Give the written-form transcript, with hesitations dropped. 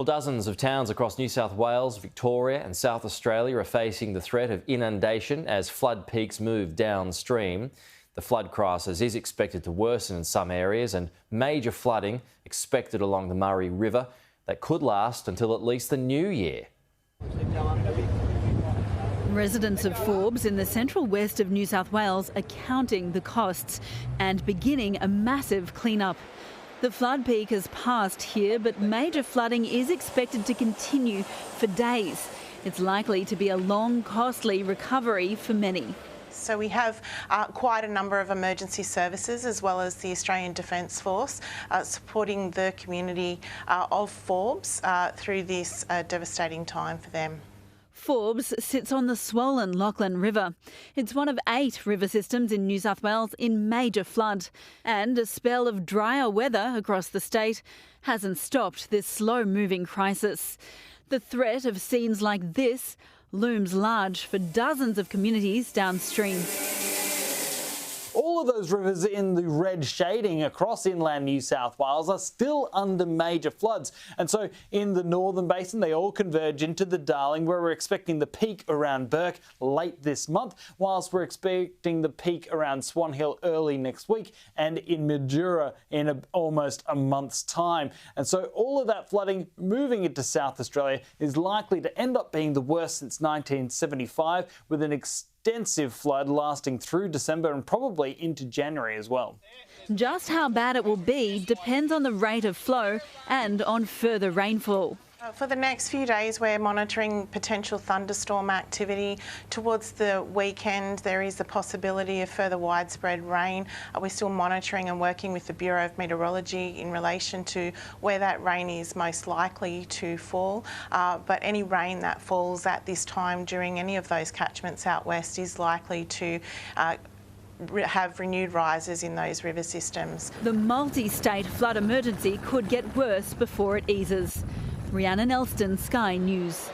Well, dozens of towns across New South Wales, Victoria and South Australia are facing the threat of inundation as flood peaks move downstream. The flood crisis is expected to worsen in some areas and major flooding expected along the Murray River that could last until at least the new year. Residents of Forbes in the central west of New South Wales are counting the costs and beginning a massive clean-up. The flood peak has passed here, but major flooding is expected to continue for days. It's likely to be a long, costly recovery for many. So we have quite a number of emergency services as well as the Australian Defence Force supporting the community of Forbes through this devastating time for them. Forbes sits on the swollen Lachlan River. It's one of 8 river systems in New South Wales in major flood. And a spell of drier weather across the state hasn't stopped this slow-moving crisis. The threat of scenes like this looms large for dozens of communities downstream. All of those rivers in the red shading across inland New South Wales are still under major floods. And so in the northern basin, they all converge into the Darling, where we're expecting the peak around Burke late this month, whilst we're expecting the peak around Swan Hill early next week and in Mildura in almost a month's time. And so all of that flooding moving into South Australia is likely to end up being the worst since 1975, with an extensive flood lasting through December and probably into January as well. Just how bad it will be depends on the rate of flow and on further rainfall. For the next few days, we're monitoring potential thunderstorm activity. Towards the weekend, there is the possibility of further widespread rain. We're still monitoring and working with the Bureau of Meteorology in relation to where that rain is most likely to fall. But any rain that falls at this time during any of those catchments out west is likely to have renewed rises in those river systems. The multi-state flood emergency could get worse before it eases. Rhiannon Elston, Sky News.